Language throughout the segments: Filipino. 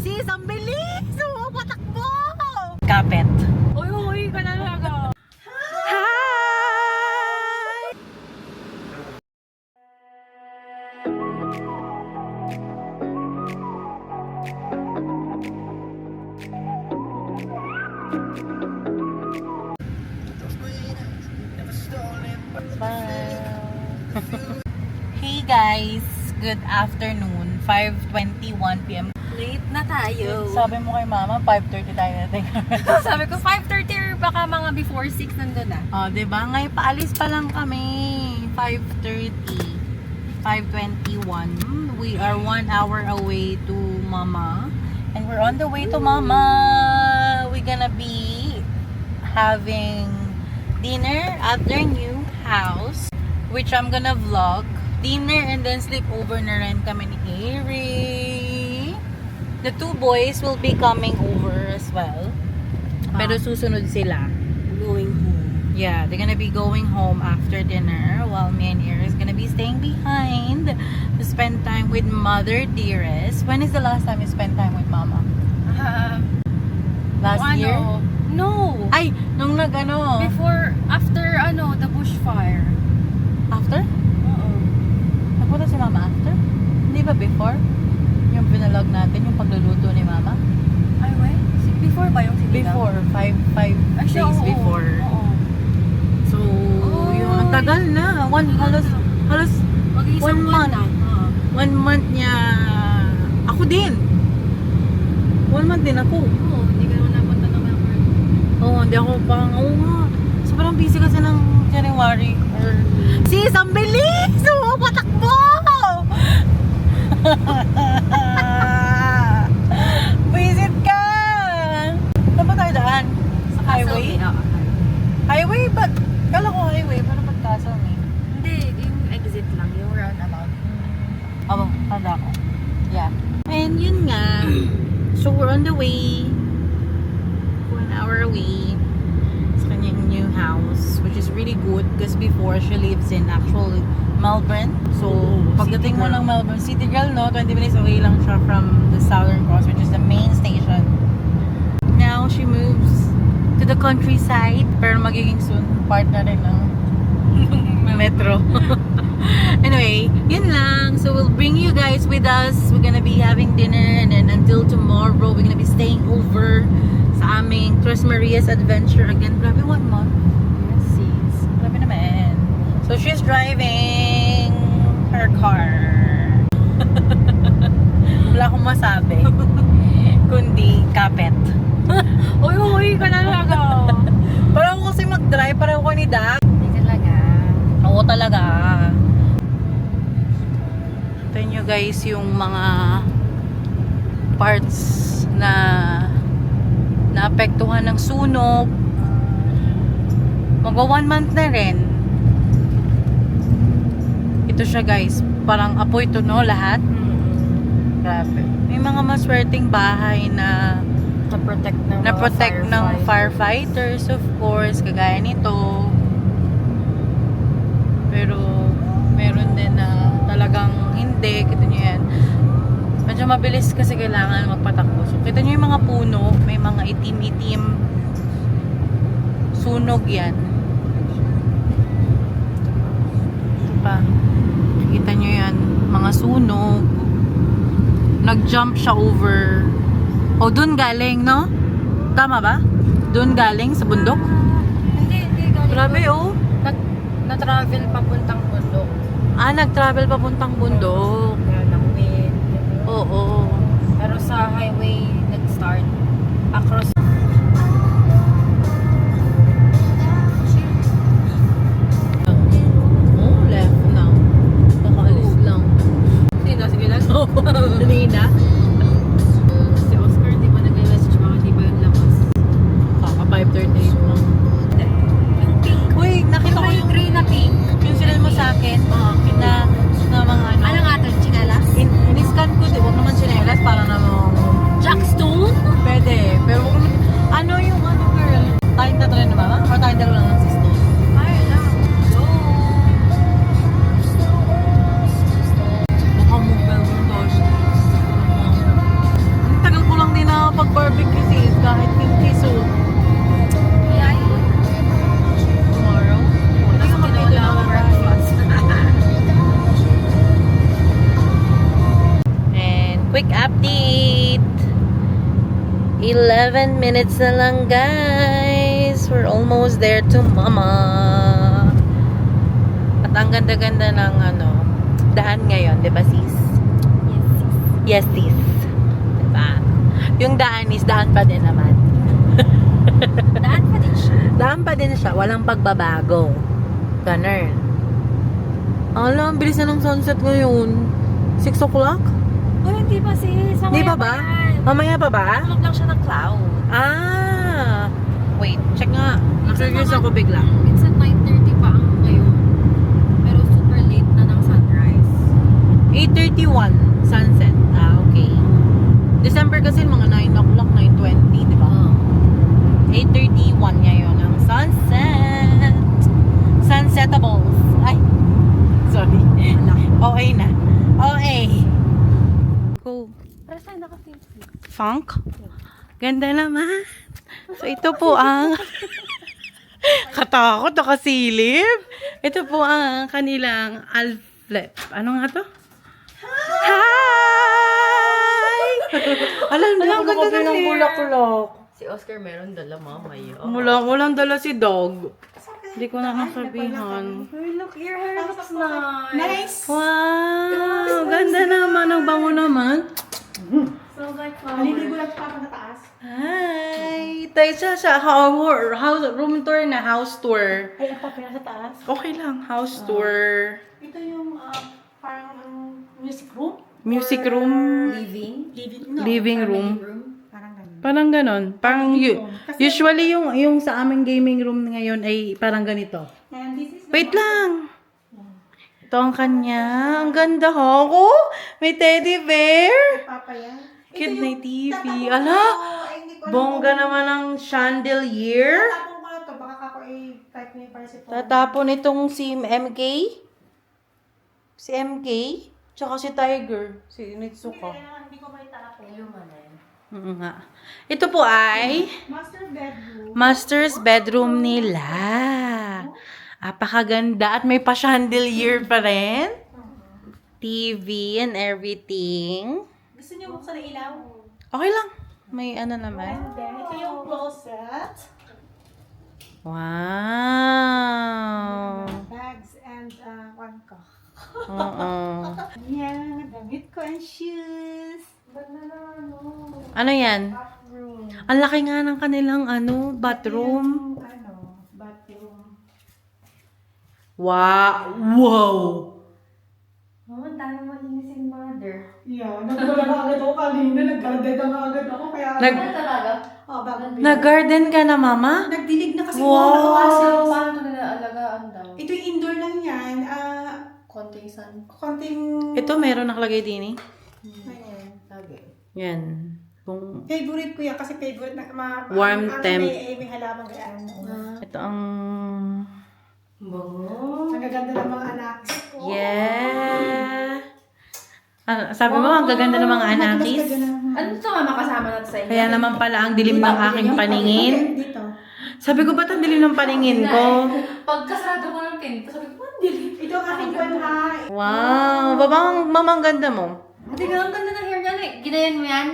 Sis, ang bilis! Oo, patakbo! Kapit. Uy, ka na talaga. Hi! Hey guys, good afternoon. 5:21 PM. Late na tayo. Sabi mo kay mama, 5:30 tayo natin. Sabi ko 5:30 or baka mga before 6 nandun na. Oh, 'di ba? Ngayon paalis pa lang kami. 5:30. 5:21. We are 1 hour away to mama. And we're on the way to mama. We're gonna be having dinner at their new house, which I'm gonna vlog. Dinner and then sleep over na rin kami ni Ari. The two boys will be coming over as well. Pero susunod sila. Going home. Yeah, they're gonna be going home after dinner while me and Ari is gonna be staying behind to spend time with Mother Dearest. When is the last time you spent time with Mama? Last year? No. Ay, nung nag-ano? Before, after the bushfire. After? Oo. Nagpunta si Mama after? Hindi ba before? Yung pinalog natin, yung pagluluto ni Mama? Ay, wait. Before ba yung sinigang? Before, 5 Ay, siya, days oo. before. Oo. So, yung ang tagal na. Halos Mag-iisang 1 month. na. Oo. 1 month niya. Ako din. 1 month din ako. Oo, hindi ka naman napunta ng Melbourne. Oo, hindi ako parang, oo nga. Sobrang busy kasi ng January. Sis, ang bilis! Oo, patakbo! Visit ka! Saan ba tayo daan? Sa highway? Highway? Ba't? Kala ko highway, pero ba't Castle eh? Hindi, yung exit lang, yung roundabout. Aba, tanda ko. Yeah. And yun nga. So we're on the way. 1 hour away. Sa kanyang new house. Which is really good because before she lives in actual Melbourne. So pagdating mo ng Melbourne, City Girl, no? 20 minutes away lang siya from the Southern Cross, which is the main station. Now she moves to the countryside. Pero magiging soon part na rin ng metro. Anyway, yun lang. So we'll bring you guys with us. We're gonna be having dinner and then until tomorrow, we're gonna be staying over sa aming Tres Marias adventure again. Grabe, 1 month. Yes, sis. Grabe naman. So she's driving her car. Wala akong masabi. Kundi kapit. Uy, ka na talaga. Parang ako kasi mag-drive, parang ako ni Dak. Hindi talaga. Oo talaga. Ito nyo guys yung mga parts na naapektuhan ng sunog. Magwa 1 month na rin. Ito siya guys. Parang apoy to no lahat. Grabe. May mga maswerteng bahay na na-protect ng firefighters of course. Kagaya nito. Pero meron din na talagang hindi. Kita nyo yan. Medyo mabilis kasi kailangan magpatakbo. So kita nyo yung mga puno. May mga itim-itim. Sunog yan. Ito pa. Kita nyo yan. Mga sunog. Nag-jump siya over. O dun galing, no? Tama ba? Dun galing sa bundok? Hindi galing. Grabe oh. Na-travel papuntang bundok. Ah, nag-travel papuntang bundok. Kaya ng wind. Oo. Pero sa highway, nag-start across. Oh, left na. Nakaalis lang. Hindi na, sige lang. Kanina. Si Oscar, di ba nag-message mga di ba yung labas? Kaka 5:38 mo. Yung pink. Uy, nakita ko Yung yung gray na pink. sinend mo sa akin. Na mga ano. Ano nga ito? Chinalas? In-scan ko, di ba naman sinelas para namang Jackstone? pwede. Pero huwag naman barbecue sis, kahit kimchi soup. Yeah, Tomorrow? Wala sa tinola ako breakfast. And quick update. 11 minutes na lang, guys. We're almost there to Mama. At ang ganda-ganda ng daan ngayon, 'di ba, sis? Yes, sis. 'Di ba? Yung daan is daan pa din naman. Daan pa din siya. Daan pa din siya, walang pagbabago. Ganun. Alam, bilis na ng sunset ngayon. 6 o'clock? Oh, hindi pa sis. Di pa ba? Mamaya pa ba? Tulog lang siya ng cloud. Ah! Wait, check nga. Curious ako bigla. Minsan 9:30 pa ang ngayon. Pero super late na ng sunrise. 8:31 sunset. Ah, okay. December kasi mga 9 o'clock, 9:20, di ba? 8:31 ngayon ang sunset. Sunsetables. Ay, sorry. Okay na. Okay. Go. Para saan naka-film? Funk? Ganda naman. So, ito po ang katakot o kasilip. Ito po ang kanilang Alflep. Ano nga to? Hi! Alam mo, ganda ng bulaklak. Si Oscar meron dala mamaya. Walang dala si Dog. Hindi ko na nasabihan. Look, your hair looks nice. Wow! Ganda naman. Ang bango naman. Smells like Naliligo flowers. lang pa na taas. Hi! Tayo sa room tour na house tour. Ay, ang papel sa taas. Okay lang, house tour. Ito yung parang music room? Music room. Living. Living room. Parang ganun. Parang ganon. Parang usually yung sa aming gaming room ngayon ay parang ganito. And this is Wait lang! Ito ang kanya. Ang ganda ho. Oh! May teddy bear! papaya. Cute na yung TV. Ala! Bongga naman ang chandelier. Tatapon ko na to. Baka ako type mo yung para si Paul. Tatapon itong si MK. Si MK. Tsaka si Tiger. Si Nitsuka. Hindi ko may tapon. Oo nga. Ito po ay Master bedroom. master's bedroom nila. Apakaganda at may pa-chandelier pa rin. TV and everything. Gusto niyo buksan na ilaw? Okay lang. May ano naman. And then, ito yung closet. Wow. Bags and one ko. Oo. Ayan, damit ko and shoes. Ano yan? Bathroom. Ang laki nga ng kanilang bathroom. Bathroom. Wow. Wow. Oh, ang dami malinisin mother. Yeah, nagdala na agad ako kanina. Nag-garden na agad ako. Kaya, Talaga? bagong Nag-garden ka na, mama? Nagdilig na kasi Wow. ako nakawasan. Paano ito nila-alagaan daw? Ito yung indoor lang yan. Konting sun. Konting... Ito meron nakalagay din eh. Ayan. Lagi. Yan. Kung Favorite ko yan kasi favorite na Warm temp. May halamang gayaan. ito ang Bango. Ang gaganda ng mga anak. yeah. Sabi mo, ang gaganda ng mga anakis. Ano ito nga makasama natin sa inyo? Kaya naman pala ang dilim ng aking paningin. Dito. Sabi ko, ba't ang dilim ng paningin ko? Pagkasarado ko ng pinto, sabi ko, ang dilim. Ito ang aking kwan ha. Wow. Babang mamang ganda mo. Ate, ang ganda ng hair niya. Ginayan mo yan?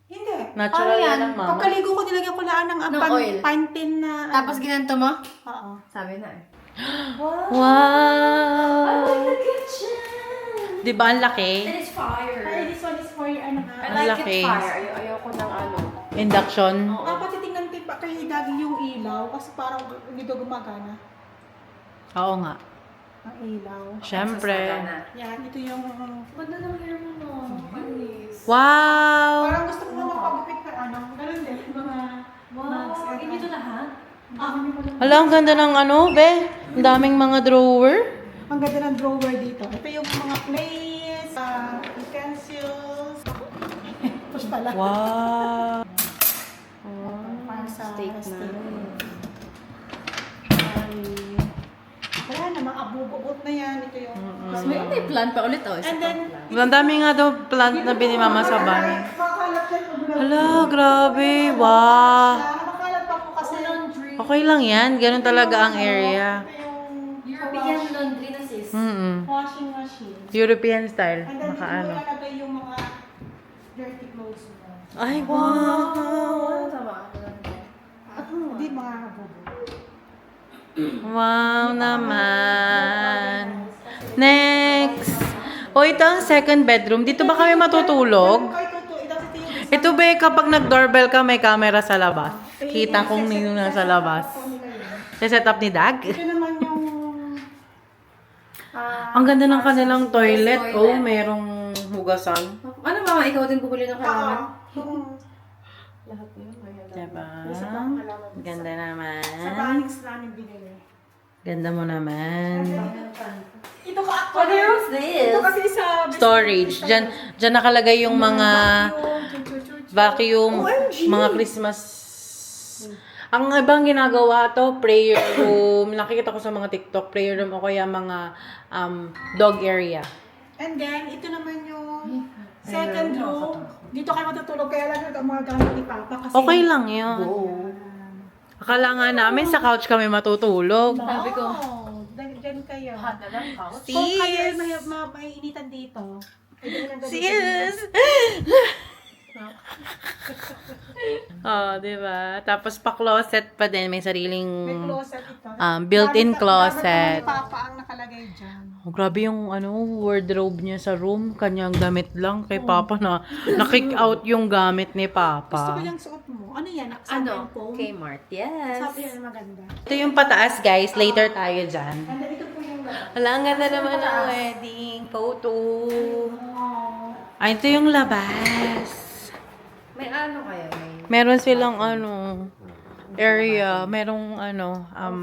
Hindi. Natural Ano yan? yan ng mama. Pagkaligo ko nilagyan ko laan ng Ng oil. pantin na... Tapos ginanto mo? Oo. Sabi na eh. Wow. the kitchen! Di ba ang laki? And it's fire. Ay, this one is for your ano I ha. Ang like laki. it fire. Ayoko ng ano. Induction. Dapat titingnan pa kay Daddy yung ilaw kasi parang hindi daw gumagana. Oo nga. Ang ilaw. Syempre. Yan, ito yung... Ganda ng hair mo no. Panis. Wow. Parang gusto ko nga magpagupit ka ano. Ganun din. Mga... mugs Wow. and Hindi ito ano. lahat? Hala, ang ganda ng be. Ang daming mga drawer. Ang ganda ng drawer dito. Ito yung mga plates, utensils. Push pala. Wow. Para sa Steak na. Wala na, mga abubot na yan. Ito yung... Mas may plant pa ulit oh. And then, Ang dami nga daw plant na binimama sa bahay. makakalap yan pag Hala, grabe. Wow. Makalat pa po kasi. Okay lang yan. Ganun talaga ang area. Ito yung European laundry na sis. washing machine. European style. And then dito mo Nakaano. ilalagay yung mga dirty clothes mo. Ay, wow. Tama. Hindi mga kabubo. Wow naman. Next. O, ito ang second bedroom. Dito ba kami matutulog? Ito ba kapag nag-doorbell ka, may camera sa labas? Kita kung nino na sa labas. Set up ni Dag. Ito naman yung Ang ganda ng kanilang toilet. Oh, merong hugasan. Ano mama, ikaw din bumili ng kailangan? lahat yun. Diba? Isa pa ang halaman. Ganda Sa naman. banks namin binili. Ganda mo naman. Ito ka What actually. is this? Ito kasi sa Storage. Diyan nakalagay yung mga vacuum, mga Christmas. Ang ibang ginagawa to, prayer room. Nakikita ko sa mga TikTok, prayer room o kaya mga dog area. And then, ito naman yung second room. Dito kayo matutulog, kaya lang ang mga gamit ni Papa. Kasi, Okay lang yun. Akala nga namin sa couch kami matutulog. Sabi ko, Diyan kayo. hot na lang couch. Kung kayo Sis! may initan dito, pwede nyo lang gamitin. Sis! Oh, diba? Tapos pa-closet pa din. May sariling May closet ito. built-in Gamit closet. ni Papa ang nakalagay dyan. Oh, grabe yung wardrobe niya sa room. Kanyang damit lang kay Papa na na-kick out yung gamit ni Gusto ko Papa. yung suot mo. Ano yan? Ano? Foam? Kmart, yes. Sabi yan maganda. Ito yung pataas, guys. Later tayo dyan. And then ito po yung labas. Wala, ang ganda naman ng wedding photo. Ay, ito yung labas. May ano kayo? Meron silang area. Merong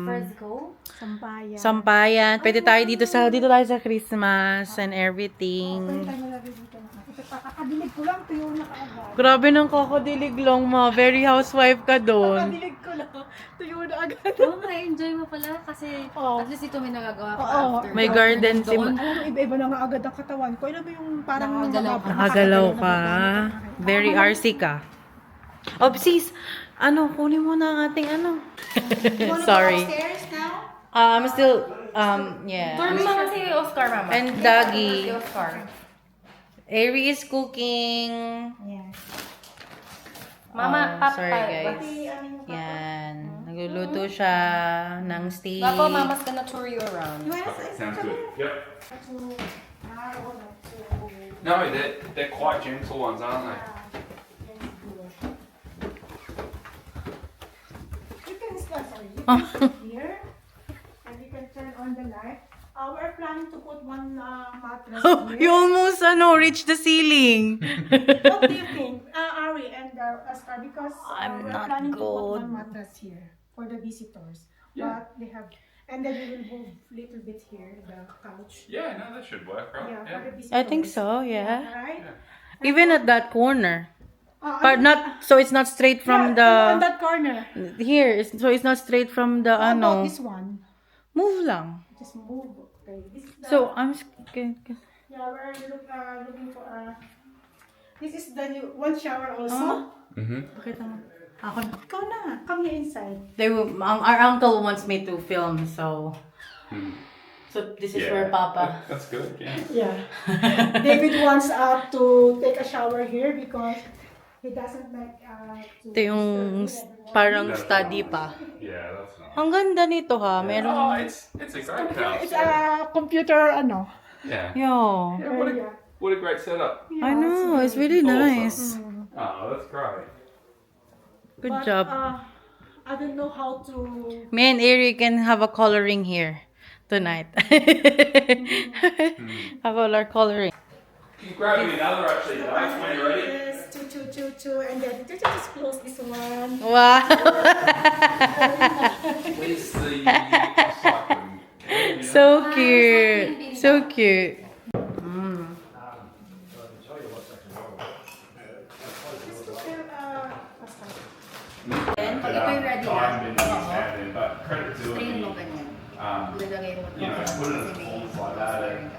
First go? Sampayan. sampayan. Pwede tayo dito tayo sa Christmas and everything. Pwede tayo nalagay dito na. Ito pa, kakadilig ko lang. Ito yung nakaagad. Grabe ng kakadilig lang, ma. Very housewife ka doon. Kakadilig ko lang. Ito yung naagad. Oo, ma-enjoy mo pala kasi Oo. at least ito may nagagawa ka Oo. after. May garden si Alam mo, iba-iba na nga agad ang katawan ko. Alam mo yung parang Nakagalaw ka. Nakagalaw ka. Very RC ka. Oh, sis, kunin mo na ang ating Sorry. Upstairs now? I'm still, yeah. Turn mo kasi Oscar, mama. And Doggy. Si Oscar. Ari is cooking. Yes. Mama, Sorry, guys. Pati aming Yan. Nagluluto siya ng steak. Papa, mama's gonna tour you around. You want to Okay, sounds good. Yep. to No, they're quite gentle ones, aren't they? You can start here, and you can turn on the light. We're planning to put one mattress You here. almost, reach the ceiling. What do you think, Ari and Oscar? Because I'm we're not planning to put good. one mattress here for the visitors. Yeah. But they have, and then we will move a little bit here, the couch. Yeah, no, that should work, right? Yeah, for the visitors. I think so, yeah. Right? Even at that corner. I But not, so it's not straight from on the, that corner. here, so it's not straight from the, How about this one? move lang. Just move. Okay. This is the, So, I'm, yeah, we're looking for this is the new one shower also. Mm-hmm. Pakita mo. Ako na. Ikaw na. Come here inside. Our uncle wants me to film, so, so this is where Papa. That's good, yeah. Yeah. David wants to take a shower here because he doesn't like to Ito yung parang study pa. Yeah, that's nice. Ang ganda nito ha, Oh, meron. it's a great house. It's a computer Yeah. Yo, Yeah, area. what a great setup. I know, it's really nice. Oh, that's great. Good But, job. I don't know how to. Me and Ari can have a coloring here tonight. Have all our coloring. You grab me another actually, guys, when you're ready. Yes, two, and then just close this one. Wow. Where's the recycling? So cute. So cute. Just put there, Pag ito'y ready na, Time in his hand in, but credit to strain him. mo ganyan. Lalagay mo You know, put it in forms like that. And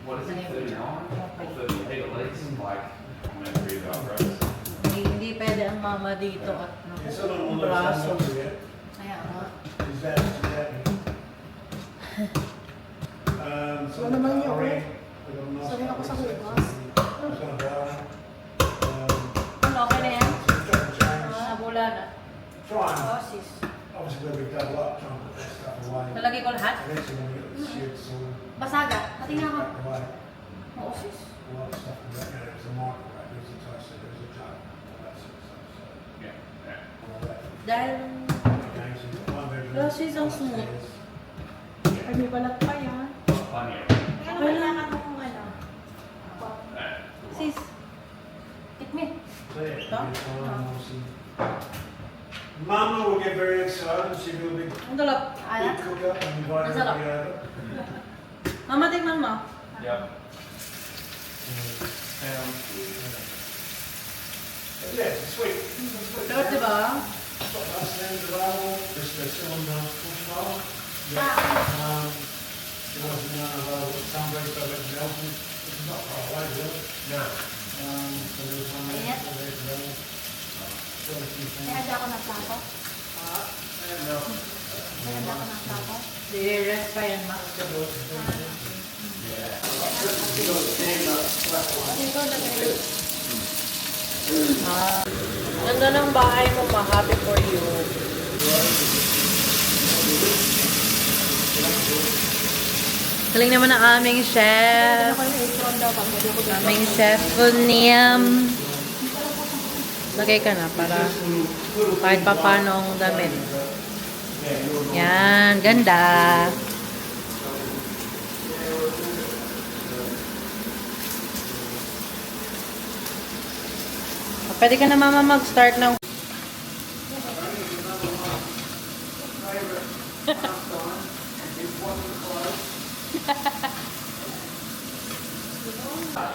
what is it, 39 or 38 at least? Like, I'm going to read the upgrades. Hindi pwede ang mama dito at It's not ang on the braso. Kaya nga. Is that Wala naman yun, eh. Sabi ako sa hugas. Ano, okay na yan? Nabula na. Try and Oh, sis. obviously we'll be double up, trying to put that stuff away. Nalagay ko lahat? Eventually when we get the sheds all Basaga. Patingin ako. packed away, Oo, sis. a lot of stuff will go there. There's a microwave, there's a toaster, there's a jug, all that sort of stuff. Yeah, yeah. So all that. Dahil Okay, so you've got one bedroom. Roses ang smooth. upstairs. Ay, may balat pa yan. Plenty of. Kaya kailangan mong ano. sis, Hit me. So yeah, Ito? it'll be fine, obviously. Mama will get very excited, she'll be a big, ang dulap. big cook up and invite Masarap. everybody over. Mama, tingnan mo. Yep. But yeah, it's sweet. Sarap, di ba? Got last names available, just still on the push file. There was none available at Sunbury, so I went to Melbourne, which is not far away really. No. So there was one there, Ayan. still there available. Got a few Kaya things. ada ako ng plato. Kaya ada ako ng plato. I-rest pa yan, ma. Ganda ng bahay mo, ma. Happy for you. Galing naman ang aming chef. Aming chef, Kunyam. Lagay ka na para kahit pa paano ang damit. Yan, ganda. Pwede ka na mama mag-start ng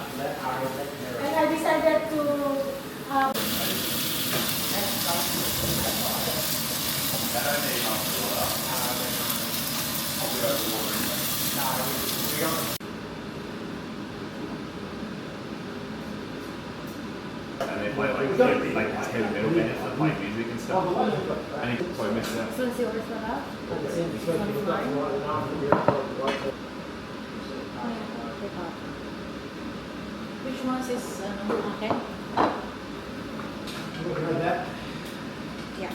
And I decided to And they play like two middle minutes of play music and stuff. I think so I missed that. This one's yours na lang. This one's mine. which ones is okay? Looking at that? Yeah.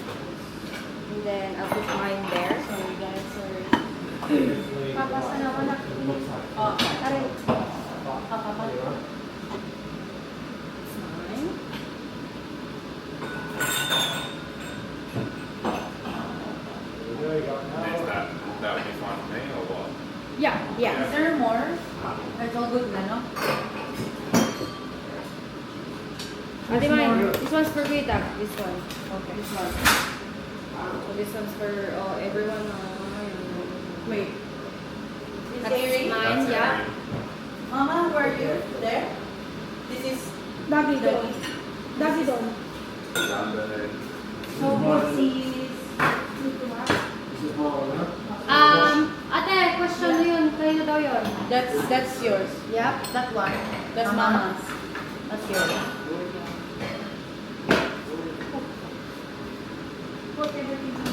And then I'll put mine there. So you guys are Tapos ano ko na. oh, Aray. papa. It's mine. Is that would be fine for me or what? Yeah. Yeah. Is there more? It's all good na, no? Ate mine. This one's for Vita. This one. Okay. This one. So this one's for everyone. Wait. That's mine. That's Yeah. it. Mama, were you there? This is Dagi doon. Dagi doon. Sunday. So this is. Ate, question mo yun. Kayo na daw yun. that's yours. Yep, that one. That's mama's. That's yours. Put everything in.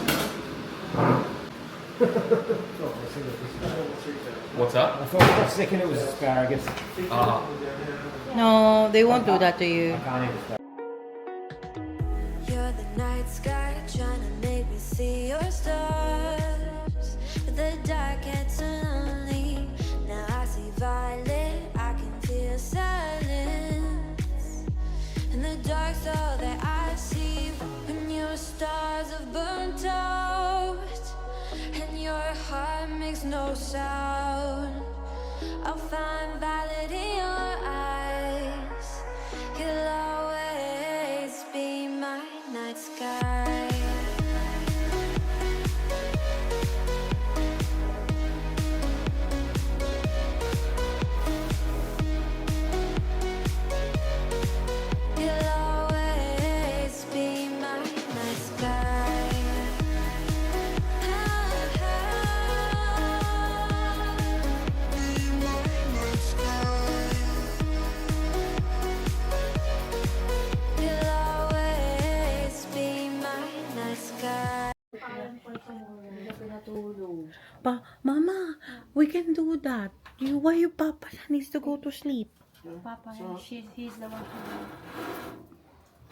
What's up? I thought for a second it was asparagus. No, they won't do that to you. I can't eat asparagus. You're the night sky trying to make me see your stars. But the dark gets lonely. Now I see violet, I can feel silence. And the dark's all that I see. When your stars have burnt out and your heart makes no sound, I'll find violet in your eyes. You'll always be my night sky. You'll always be my night sky. Be my night sky. Natulog. Mama, we can do that. Why your papa needs to go to sleep? Papa, he's the one who...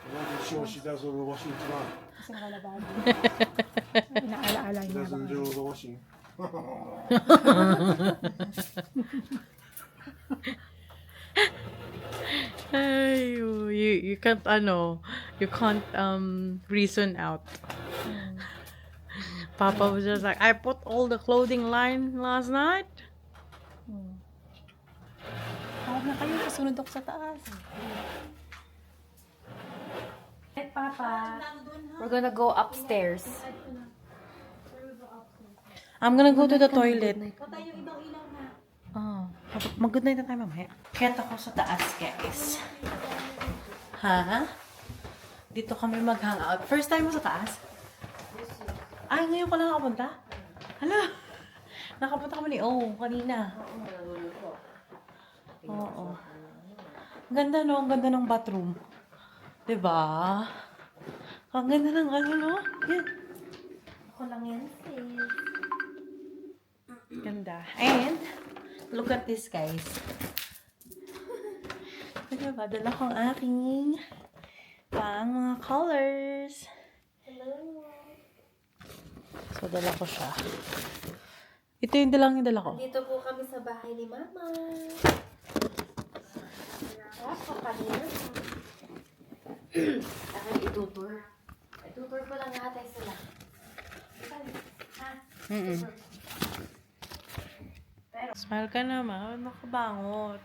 I'm not sure she does all the washing tonight. Kasi nakalabado. Inaala-ala She niya. doesn't do all the washing. Ay, you can't reason out. Papa was just like, I put all the clothing line last night. Tawag na kayo, kasunod ako sa taas. Hey, Papa. We're gonna go upstairs. I'm gonna go to the toilet. Oh, mag-good night na tayo mamaya. Kaya ako sa taas, guys. Ha? Dito kami mag-hangout. First time mo sa taas? Ay, ngayon ko lang nakapunta? Hala! Nakapunta kami ni kanina. Oo. Ganda no? Ang ganda ng bathroom. Diba? Ang ganda ng no? Yan. Ako lang yan, sis. Ganda. And, look at this, guys. Diba? Dala kong aking pang mga colors. So, dala ko siya. Ito yung dala ko. Dito po kami sa bahay ni Mama. Kanina. Akin itutur. Itutur ko lang natin sila. Smile ka naman. Nakabangot.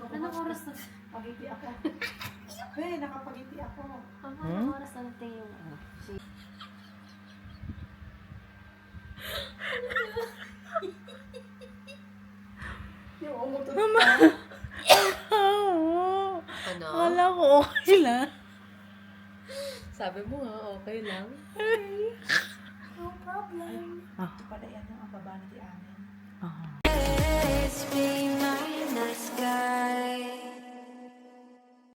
Anong oras na? Pagiti ako. Nakapagiti ako. Mama, anong oras na natin yung Yung umutot Mama! Ano? Akala ko okay lang. Sabi mo nga, okay lang. No problem. Ah. Ito pala yan ang baba ni Ana.